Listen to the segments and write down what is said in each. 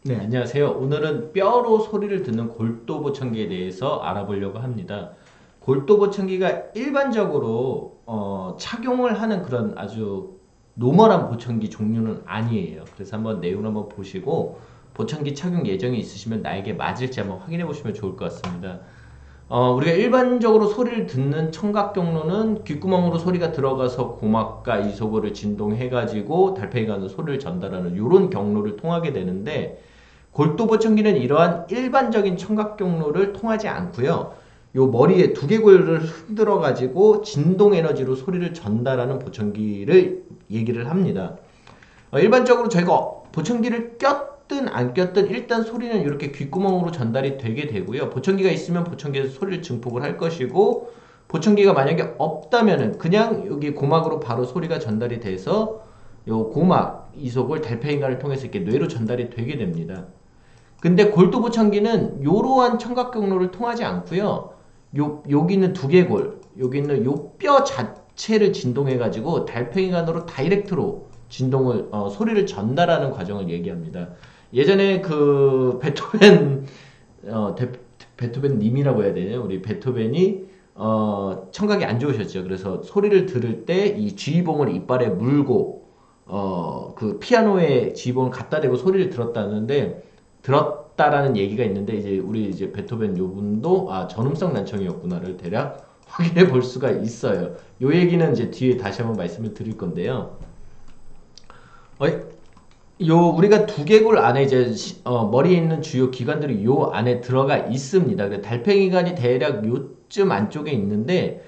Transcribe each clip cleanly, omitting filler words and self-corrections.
네, 안녕하세요. 오늘은 뼈로 소리를 듣는 골도 보청기에 대해서 알아보려고 합니다. 골도 보청기가 일반적으로 착용을 하는 그런 아주 노멀한 보청기 종류는 아니에요. 그래서 한번 내용을 한번 보시고 보청기 착용 예정이 있으시면 나에게 맞을지 한번 확인해 보시면 좋을 것 같습니다. 우리가 일반적으로 소리를 듣는 청각 경로는 귓구멍으로 소리가 들어가서 고막과 이소골을 진동해가지고 달팽이가 하는 소리를 전달하는 이런 경로를 통하게 되는데 골도 보청기는 이러한 일반적인 청각 경로를 통하지 않고요. 요 머리에 두개골을 흔들어 가지고 진동 에너지로 소리를 전달하는 보청기를 얘기를 합니다. 일반적으로 저희가 보청기를 꼈든 안 꼈든 일단 소리는 이렇게 귓구멍으로 전달이 되게 되고요. 보청기가 있으면 보청기에서 소리를 증폭을 할 것이고, 보청기가 만약에 없다면은 그냥 여기 고막으로 바로 소리가 전달이 돼서 요 고막 이속을 달팽이관을 통해서 이렇게 뇌로 전달이 되게 됩니다. 근데 골도 보청기는 이러한 청각 경로를 통하지 않고요. 여기 있는 두개골, 여기 있는 요 뼈 자체를 진동해 가지고 달팽이관으로 다이렉트로 진동을 소리를 전달하는 과정을 얘기합니다. 예전에 그 베토벤 베토벤 님이라고 해야 되나요? 우리 베토벤이 청각이 안 좋으셨죠. 그래서 소리를 들을 때 이 쥐봉을 이빨에 물고 그 피아노에 쥐봉을 갖다 대고 소리를 들었다라는 얘기가 있는데, 이제 우리 이제 베토벤 요 분도 전음성 난청이었구나를 대략 확인해 볼 수가 있어요. 요 얘기는 이제 뒤에 다시 한번 말씀을 드릴 건데요. 어, 우리가 두개골 안에 이제 머리에 있는 주요 기관들이 요 안에 들어가 있습니다. 달팽이관이 대략 요쯤 안쪽에 있는데,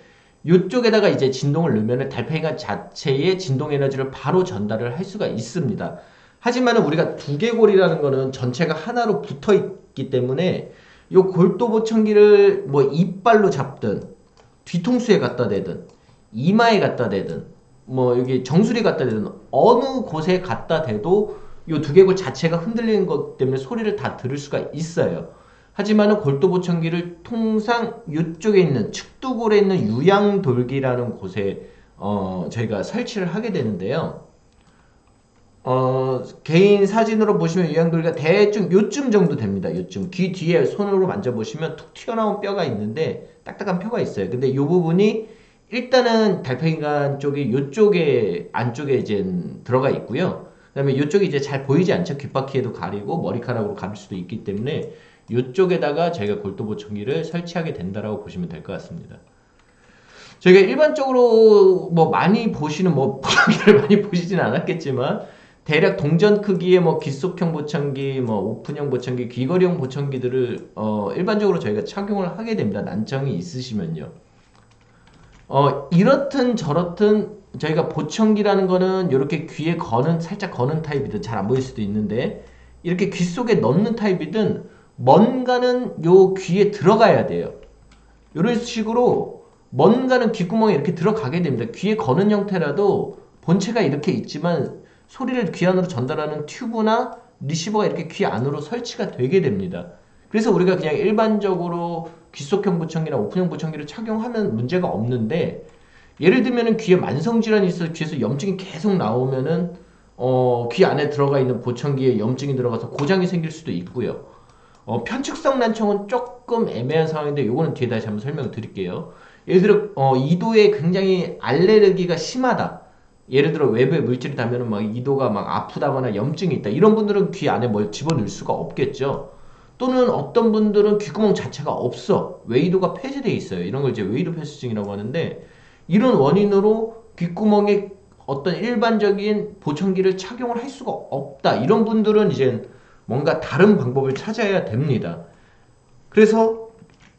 요쪽에다가 이제 진동을 넣으면 달팽이관 자체의 진동 에너지를 바로 전달을 할 수가 있습니다. 하지만 우리가 두개골이라는 거는 전체가 하나로 붙어 있기 때문에 요 골도보청기를 뭐 이빨로 잡든 뒤통수에 갖다 대든 이마에 갖다 대든 뭐 여기 정수리에 갖다 대든 어느 곳에 갖다 대도 요 두개골 자체가 흔들리는 것 때문에 소리를 다 들을 수가 있어요. 하지만은 골도보청기를 통상 이쪽에 있는 측두골에 있는 유양돌기라는 곳에 저희가 설치를 하게 되는데요. 개인 사진으로 보시면 유양돌기가 대충 요쯤 정도 됩니다. 요쯤 귀 뒤에 손으로 만져보시면 툭 튀어나온 뼈가 있는데 딱딱한 뼈가 있어요. 근데 이 부분이 일단은 달팽이관 쪽이 요쪽에 안쪽에 이제 들어가 있고요. 그다음에 요쪽이 이제 잘 보이지 않죠. 귓바퀴에도 가리고 머리카락으로 가릴 수도 있기 때문에 요쪽에다가 저희가 골도보청기를 설치하게 된다라고 보시면 될 것 같습니다. 저희가 일반적으로 뭐 많이 보시는 뭐 보청기를 많이 보시진 않았겠지만 대략 동전 크기의 뭐 귓속형 보청기, 뭐 오픈형 보청기, 귀걸이형 보청기들을 일반적으로 저희가 착용을 하게 됩니다. 난청이 있으시면요. 이렇든 저렇든 저희가 보청기라는 거는 이렇게 귀에 거는 살짝 거는 타입이든 잘 안 보일 수도 있는데, 이렇게 귀 속에 넣는 타입이든 뭔가는 요 귀에 들어가야 돼요. 이런 식으로 뭔가는 귓구멍에 이렇게 들어가게 됩니다. 귀에 거는 형태라도 본체가 이렇게 있지만 소리를 귀 안으로 전달하는 튜브나 리시버가 이렇게 귀 안으로 설치가 되게 됩니다. 그래서 우리가 그냥 일반적으로 귓속형 보청기나 오픈형 보청기를 착용하면 문제가 없는데, 예를 들면은 귀에 만성질환이 있어서 귀에서 염증이 계속 나오면은 귀 안에 들어가 있는 보청기에 염증이 들어가서 고장이 생길 수도 있고요. 편측성 난청은 조금 애매한 상황인데 요거는 뒤에 다시 한번 설명을 드릴게요. 예를 들어 이도에 굉장히 알레르기가 심하다. 예를 들어 외부에 물질이 닿으면 막 이도가 막 아프다거나 염증이 있다. 이런 분들은 귀 안에 뭘 집어넣을 수가 없겠죠. 또는 어떤 분들은 귓구멍 자체가 없어. 웨이도가 폐쇄되어 있어요. 이런 걸 이제 웨이도 폐쇄증이라고 하는데, 이런 원인으로 귓구멍에 어떤 일반적인 보청기를 착용을 할 수가 없다. 이런 분들은 이제 뭔가 다른 방법을 찾아야 됩니다. 그래서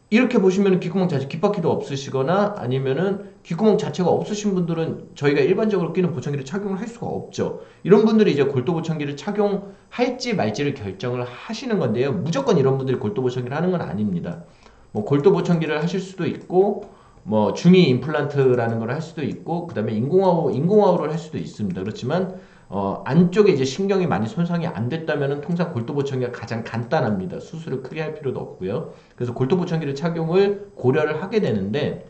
이렇게 보시면 귓구멍 자체 귓바퀴도 없으시거나 아니면은 귓구멍 자체가 없으신 분들은 저희가 일반적으로 끼는 보청기를 착용을 할 수가 없죠. 이런 분들이 이제 골도 보청기를 착용할지 말지를 결정을 하시는 건데요. 무조건 이런 분들이 골도 보청기를 하는 건 아닙니다. 뭐 골도 보청기를 하실 수도 있고, 뭐 중위 임플란트라는 걸 할 수도 있고, 그다음에 인공화호를 할 수도 있습니다. 그렇지만 안쪽에 이제 신경이 많이 손상이 안 됐다면은 통상 골도보청기가 가장 간단합니다. 수술을 크게 할 필요도 없고요. 그래서 골도보청기를 착용을 고려를 하게 되는데,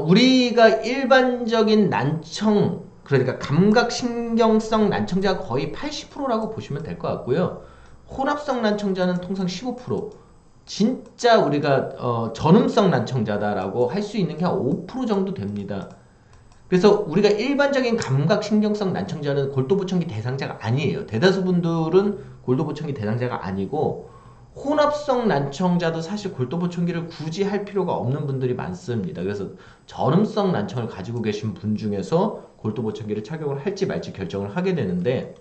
우리가 일반적인 난청, 그러니까 감각신경성 난청자가 거의 80%라고 보시면 될 것 같고요. 혼합성 난청자는 통상 15%. 진짜 우리가 전음성 난청자다라고 할 수 있는 게 한 5% 정도 됩니다. 그래서 우리가 일반적인 감각신경성 난청자는 골도보청기 대상자가 아니에요. 대다수 분들은 골도보청기 대상자가 아니고 혼합성 난청자도 사실 골도보청기를 굳이 할 필요가 없는 분들이 많습니다. 그래서 전음성 난청을 가지고 계신 분 중에서 골도보청기를 착용을 할지 말지 결정을 하게 되는데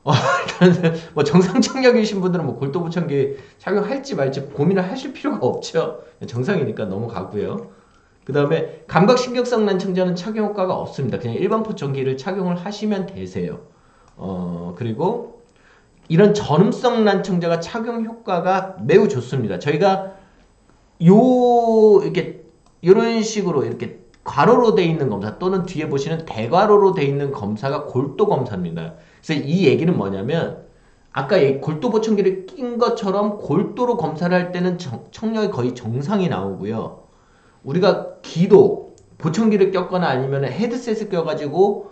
일단은 뭐 정상 청력이신 분들은 뭐 골도보청기 착용할지 말지 고민을 하실 필요가 없죠. 정상이니까 넘어가고요. 그 다음에 감각신경성 난청자는 착용 효과가 없습니다. 그냥 일반 보청기를 착용을 하시면 되세요. 그리고 이런 전음성 난청자가 착용 효과가 매우 좋습니다. 저희가 이렇게 이런 식으로 이렇게 괄호로 되어 있는 검사 또는 뒤에 보시는 대괄호로 되어 있는 검사가 골도 검사입니다. 그래서 이 얘기는 뭐냐면 아까 골도 보청기를 낀 것처럼 골도로 검사를 할 때는 청력이 거의 정상이 나오고요. 우리가 기도, 보청기를 꼈거나 아니면 헤드셋을 껴가지고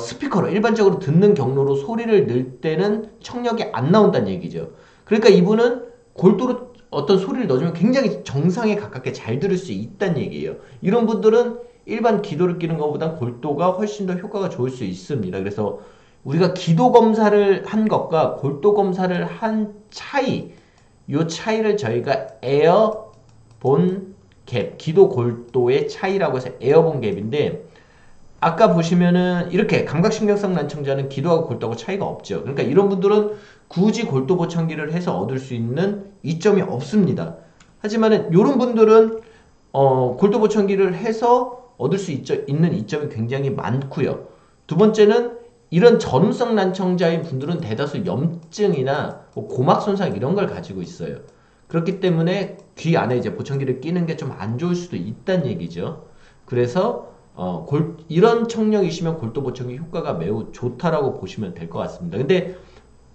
스피커로 일반적으로 듣는 경로로 소리를 낼 때는 청력이 안 나온다는 얘기죠. 그러니까 이분은 골도로 어떤 소리를 넣어주면 굉장히 정상에 가깝게 잘 들을 수 있다는 얘기예요. 이런 분들은 일반 기도를 끼는 것보다 골도가 훨씬 더 효과가 좋을 수 있습니다. 그래서 우리가 기도 검사를 한 것과 골도 검사를 한 차이, 이 차이를 저희가 에어본 갭, 기도 골도의 차이라고 해서 에어본 갭인데 아까 보시면은 이렇게 감각신경성 난청자는 기도하고 골도하고 차이가 없죠. 그러니까 이런 분들은 굳이 골도 보청기를 해서 얻을 수 있는 이점이 없습니다. 하지만은 이런 분들은 골도 보청기를 해서 얻을 수 있는 이점이 굉장히 많고요. 두 번째는 이런 전음성 난청자인 분들은 대다수 염증이나 고막 손상 이런 걸 가지고 있어요. 그렇기 때문에 귀 안에 이제 보청기를 끼는 게 좀 안 좋을 수도 있다는 얘기죠. 그래서 이런 청력이시면 골도 보청기 효과가 매우 좋다라고 보시면 될 것 같습니다. 근데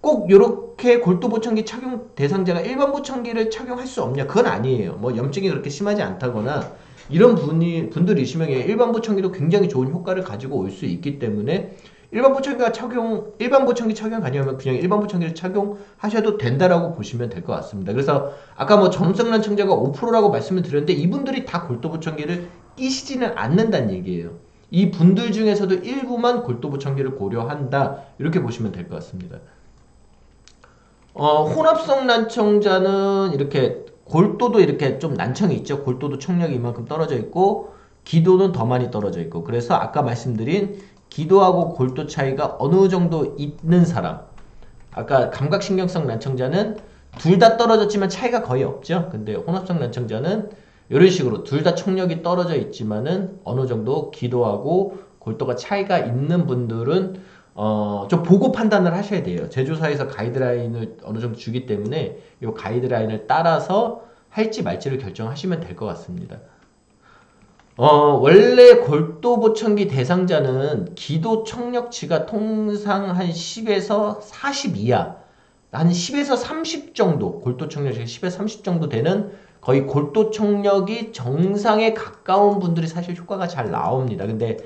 꼭 이렇게 골도 보청기 착용 대상자가 일반 보청기를 착용할 수 없냐? 그건 아니에요. 뭐 염증이 그렇게 심하지 않다거나 이런 분들이시면 일반 보청기도 굉장히 좋은 효과를 가지고 올 수 있기 때문에 일반 보청기 착용 가능하면 그냥 일반 보청기를 착용하셔도 된다라고 보시면 될 것 같습니다. 그래서 아까 뭐 전음성 난청자가 5%라고 말씀을 드렸는데 이분들이 다 골도 보청기를 끼시지는 않는다는 얘기예요. 이 분들 중에서도 일부만 골도 보청기를 고려한다 이렇게 보시면 될 것 같습니다. 혼합성 난청자는 이렇게 골도도 이렇게 좀 난청이 있죠. 골도도 청력이 이만큼 떨어져 있고 기도는 더 많이 떨어져 있고 그래서 아까 말씀드린 기도하고 골도 차이가 어느 정도 있는 사람 아까 감각신경성 난청자는 둘 다 떨어졌지만 차이가 거의 없죠. 근데 혼합성 난청자는 이런 식으로 둘 다 청력이 떨어져 있지만은 어느 정도 기도하고 골도가 차이가 있는 분들은 좀 보고 판단을 하셔야 돼요. 제조사에서 가이드라인을 어느 정도 주기 때문에 이 가이드라인을 따라서 할지 말지를 결정하시면 될 것 같습니다. 원래 골도 보청기 대상자는 기도 청력치가 통상 한 10에서 40 이하, 한 10에서 30 정도, 골도 청력치가 10에서 30 정도 되는 거의 골도 청력이 정상에 가까운 분들이 사실 효과가 잘 나옵니다. 근데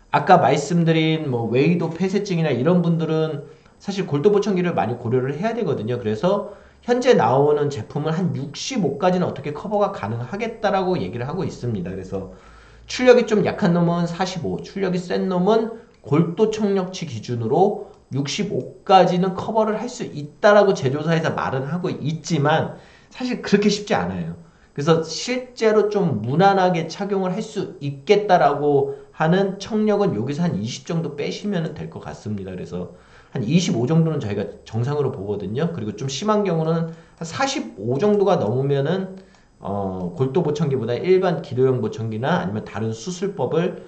아까 말씀드린 뭐 웨이도 폐쇄증이나 이런 분들은 사실 골도 보청기를 많이 고려를 해야 되거든요. 그래서 현재 나오는 제품은 한 65까지는 어떻게 커버가 가능하겠다라고 얘기를 하고 있습니다. 그래서 출력이 좀 약한 놈은 45, 출력이 센 놈은 골도 청력치 기준으로 65까지는 커버를 할 수 있다라고 제조사에서 말은 하고 있지만 사실 그렇게 쉽지 않아요. 그래서 실제로 좀 무난하게 착용을 할 수 있겠다라고 하는 청력은 여기서 한 20 정도 빼시면 될 것 같습니다. 그래서 한 25 정도는 저희가 정상으로 보거든요. 그리고 좀 심한 경우는 한 45 정도가 넘으면은 골도 보청기보다 일반 기도용 보청기나 아니면 다른 수술법을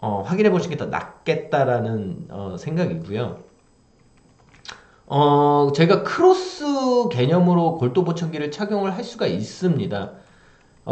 확인해 보시는 게 더 낫겠다라는 생각이고요. 제가 크로스 개념으로 골도 보청기를 착용을 할 수가 있습니다.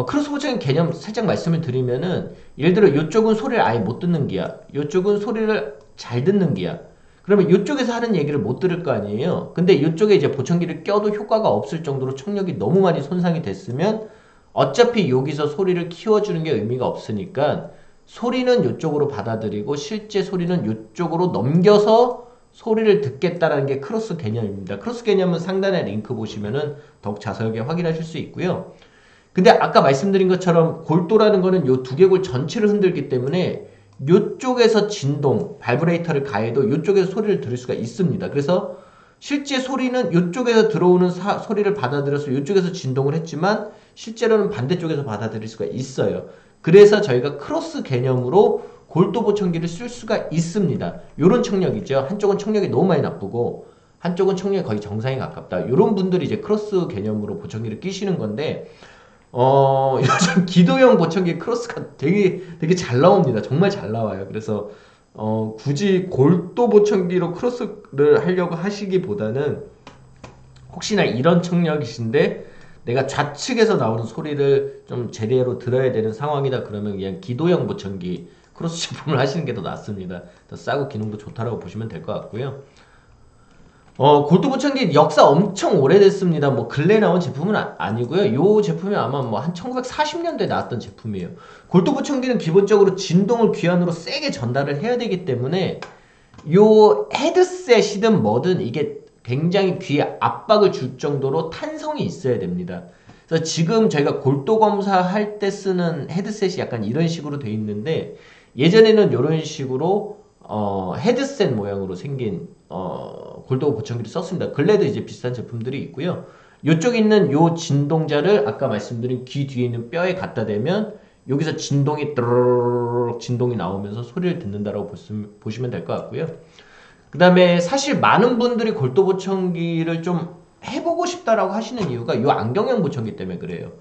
크로스 보청기 개념 살짝 말씀을 드리면은 예를 들어 이쪽은 소리를 아예 못 듣는 기야, 이쪽은 소리를 잘 듣는 기야. 그러면 이쪽에서 하는 얘기를 못 들을 거 아니에요. 근데 이쪽에 이제 보청기를 껴도 효과가 없을 정도로 청력이 너무 많이 손상이 됐으면 어차피 여기서 소리를 키워주는 게 의미가 없으니까 소리는 이쪽으로 받아들이고 실제 소리는 이쪽으로 넘겨서 소리를 듣겠다라는 게 크로스 개념입니다. 크로스 개념은 상단에 링크 보시면은 더욱 자세하게 확인하실 수 있고요. 근데 아까 말씀드린 것처럼 골도라는 거는 요 두개골 전체를 흔들기 때문에 요쪽에서 진동, 바이브레이터를 가해도 요쪽에서 소리를 들을 수가 있습니다. 그래서 실제 소리는 요쪽에서 들어오는 소리를 받아들여서 요쪽에서 진동을 했지만 실제로는 반대쪽에서 받아들일 수가 있어요. 그래서 저희가 크로스 개념으로 골도 보청기를 쓸 수가 있습니다. 요런 청력이죠. 한쪽은 청력이 너무 많이 나쁘고 한쪽은 청력이 거의 정상에 가깝다. 요런 분들이 이제 크로스 개념으로 보청기를 끼시는 건데 요즘 기도형 보청기 크로스가 되게 잘 나옵니다. 정말 잘 나와요. 그래서 굳이 골도 보청기로 크로스를 하려고 하시기보다는 혹시나 이런 청력이신데 내가 좌측에서 나오는 소리를 좀 제대로 들어야 되는 상황이다 그러면 그냥 기도형 보청기 크로스 제품을 하시는 게 더 낫습니다. 더 싸고 기능도 좋다라고 보시면 될 것 같고요. 골도 보청기 역사 엄청 오래됐습니다. 뭐 근래 나온 제품은 아니고요. 요 제품이 아마 뭐 한 1940년대에 나왔던 제품이에요. 골도 보청기는 기본적으로 진동을 귀 안으로 세게 전달을 해야 되기 때문에 요 헤드셋이든 뭐든 이게 굉장히 귀에 압박을 줄 정도로 탄성이 있어야 됩니다. 그래서 지금 저희가 골도 검사할 때 쓰는 헤드셋이 약간 이런 식으로 돼 있는데 예전에는 이런 식으로 헤드셋 모양으로 생긴 골도 보청기를 썼습니다. 근래도 이제 비슷한 제품들이 있고요. 이쪽에 있는 요 진동자를 아까 말씀드린 귀 뒤에 있는 뼈에 갖다 대면 여기서 진동이 나오면서 소리를 듣는다라고 보시면 될 것 같고요. 그 다음에 사실 많은 분들이 골도 보청기를 좀 해보고 싶다라고 하시는 이유가 요 안경형 보청기 때문에 그래요.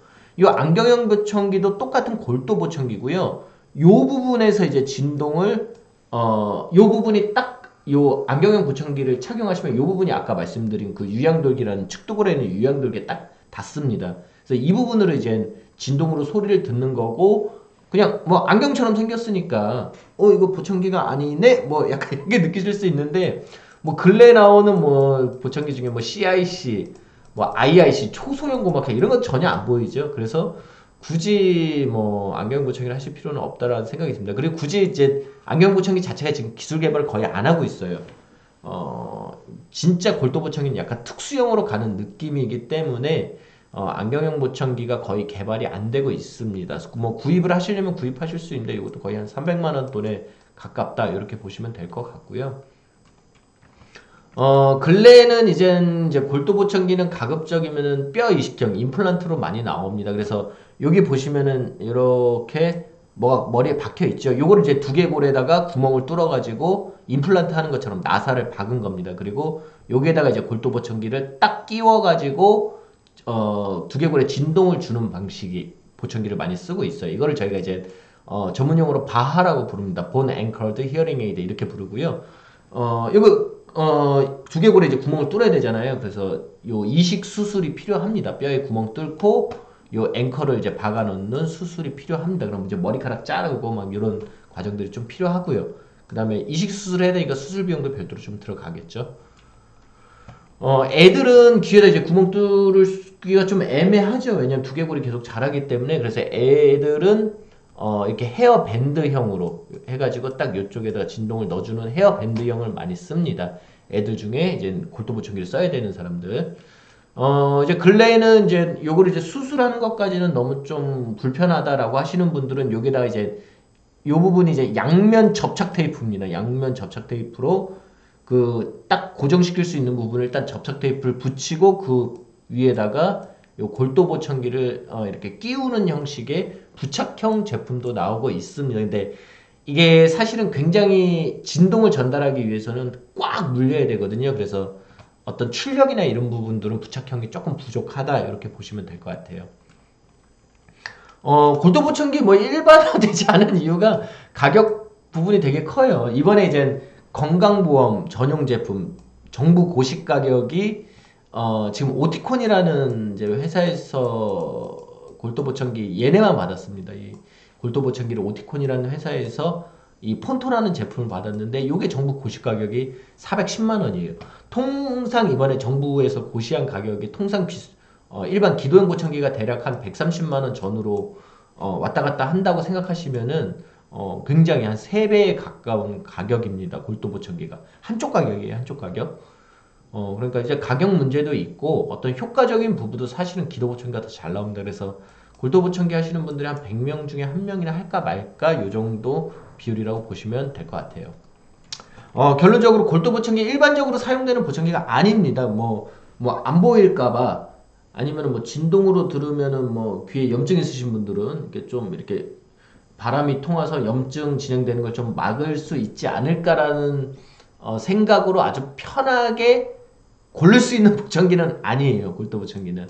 요 안경형 보청기도 똑같은 골도 보청기고요. 요 부분에서 이제 진동을 요 부분이 딱 요 안경형 보청기를 착용하시면 요 부분이 아까 말씀드린 그 유양돌기라는 측두골에 있는 유양돌기에 딱 닿습니다. 그래서 이 부분으로 이제 진동으로 소리를 듣는 거고 그냥 뭐 안경처럼 생겼으니까 이거 보청기가 아니네 뭐 약간 이렇게 느끼실 수 있는데 뭐 근래 나오는 뭐 보청기 중에 뭐 CIC 뭐 IIC 초소형 고막해 이런 건 전혀 안 보이죠. 그래서 굳이 뭐 안경 보청기를 하실 필요는 없다라는 생각이 듭니다. 그리고 굳이 이제 안경 보청기 자체가 지금 기술 개발을 거의 안 하고 있어요. 진짜 골도 보청기는 약간 특수형으로 가는 느낌이기 때문에 안경형 보청기가 거의 개발이 안 되고 있습니다. 뭐 구입을 하시려면 구입하실 수 있는데 이것도 거의 한 300만 원 돈에 가깝다 이렇게 보시면 될 것 같고요. 근래에는 이제 골도 보청기는 가급적이면은 뼈 이식형 임플란트로 많이 나옵니다. 그래서 여기 보시면은 이렇게 뭐가 머리에 박혀 있죠. 요거를 이제 두개골에다가 구멍을 뚫어 가지고 임플란트 하는 것처럼 나사를 박은 겁니다. 그리고 여기에다가 이제 골도 보청기를 딱 끼워 가지고 두개골에 진동을 주는 방식이 보청기를 많이 쓰고 있어요. 이거를 저희가 이제 전문용어로 바하라고 부릅니다. Bone Anchored Hearing Aid 이렇게 부르고요. 이거 두개골에 이제 구멍을 뚫어야 되잖아요. 그래서 요 이식 수술이 필요합니다. 뼈에 구멍 뚫고 요 앵커를 이제 박아 놓는 수술이 필요합니다. 그럼 이제 머리카락 자르고 막 이런 과정들이 좀 필요하고요. 그 다음에 이식 수술을 해야 되니까 수술 비용도 별도로 좀 들어가겠죠. 애들은 귀에다 이제 구멍 뚫기가 좀 애매하죠. 왜냐면 두개골이 계속 자라기 때문에. 그래서 애들은 이렇게 헤어 밴드형으로 해가지고 딱 이쪽에다가 진동을 넣어주는 헤어 밴드형을 많이 씁니다. 애들 중에 이제 골도 보청기를 써야 되는 사람들. 이제 근래에는 이제 요거를 이제 수술하는 것까지는 너무 좀 불편하다라고 하시는 분들은 여기다가 이제 요 부분이 이제 양면 접착 테이프입니다. 양면 접착 테이프로 그 딱 고정시킬 수 있는 부분을 일단 접착 테이프를 붙이고 그 위에다가 요 골도 보청기를 이렇게 끼우는 형식의 부착형 제품도 나오고 있습니다. 근데 이게 사실은 굉장히 진동을 전달하기 위해서는 꽉 물려야 되거든요. 그래서 어떤 출력이나 이런 부분들은 부착형이 조금 부족하다 이렇게 보시면 될 것 같아요. 골도 보청기 뭐 일반화되지 않은 이유가 가격 부분이 되게 커요. 이번에 이제 건강보험 전용 제품 정부 고식 가격이 지금 오티콘이라는 이제 회사에서 골도 보청기 얘네만 받았습니다. 이 골도 보청기를 오티콘이라는 회사에서 이 폰토라는 제품을 받았는데 이게 정부 고시 가격이 410만 원이에요. 통상 이번에 정부에서 고시한 가격이 통상 일반 기도형 보청기가 대략 한 130만 원 전후로 왔다 갔다 한다고 생각하시면은 굉장히 한 3배에 가까운 가격입니다. 골도보청기가. 한쪽 가격이에요. 한쪽 가격. 그러니까 이제 가격 문제도 있고 어떤 효과적인 부분도 사실은 기도보청기가 더 잘 나옵니다. 그래서 골도보청기 하시는 분들이 한 100명 중에 한 명이나 할까 말까 요 정도 비율이라고 보시면 될 것 같아요. 결론적으로 골도보청기 일반적으로 사용되는 보청기가 아닙니다. 뭐 안 보일까봐 아니면 뭐 진동으로 들으면은 뭐 귀에 염증 있으신 분들은 이렇게 좀 이렇게 바람이 통해서 염증 진행되는 걸 좀 막을 수 있지 않을까라는 생각으로 아주 편하게 고를 수 있는 보청기는 아니에요. 골도 보청기는.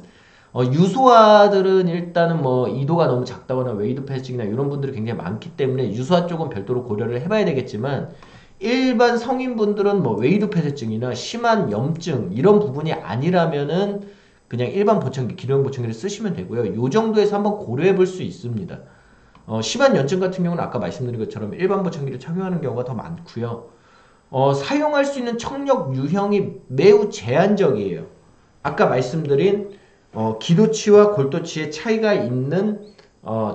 유소화들은 일단은 뭐 이도가 너무 작다거나 웨이드 패싱이나 이런 분들이 굉장히 많기 때문에 유소화 쪽은 별도로 고려를 해봐야 되겠지만 일반 성인분들은 뭐 웨이드 폐쇄증이나 심한 염증 이런 부분이 아니라면은 그냥 일반 보청기, 기능형 보청기를 쓰시면 되고요. 요 정도에서 한번 고려해 볼 수 있습니다. 심한 염증 같은 경우는 아까 말씀드린 것처럼 일반 보청기를 착용하는 경우가 더 많고요. 사용할 수 있는 청력 유형이 매우 제한적이에요. 아까 말씀드린 기도치와 골도치의 차이가 있는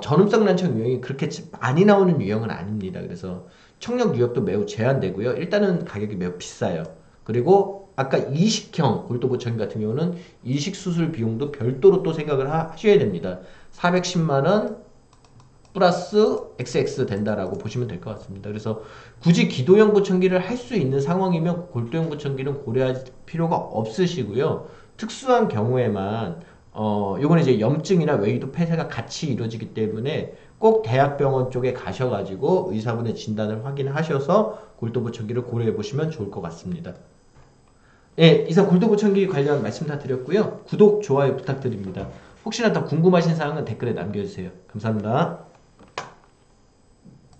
전음성 난청 유형이 그렇게 많이 나오는 유형은 아닙니다. 그래서 청력 유형도 매우 제한되고요. 일단은 가격이 매우 비싸요. 그리고 아까 이식형 골도보청기 같은 경우는 이식 수술 비용도 별도로 또 생각을 하셔야 됩니다. 410만원 플러스 XX 된다라고 보시면 될 것 같습니다. 그래서 굳이 기도형 보청기를 할 수 있는 상황이면 골도형 보청기는 고려할 필요가 없으시고요. 특수한 경우에만 요거는 이제 염증이나 웨이도 폐쇄가 같이 이루어지기 때문에 꼭 대학병원 쪽에 가셔가지고 의사분의 진단을 확인하셔서 골도보청기를 고려해 보시면 좋을 것 같습니다. 예, 이상 골도보청기 관련 말씀 다 드렸고요. 구독, 좋아요 부탁드립니다. 혹시나 더 궁금하신 사항은 댓글에 남겨주세요. 감사합니다.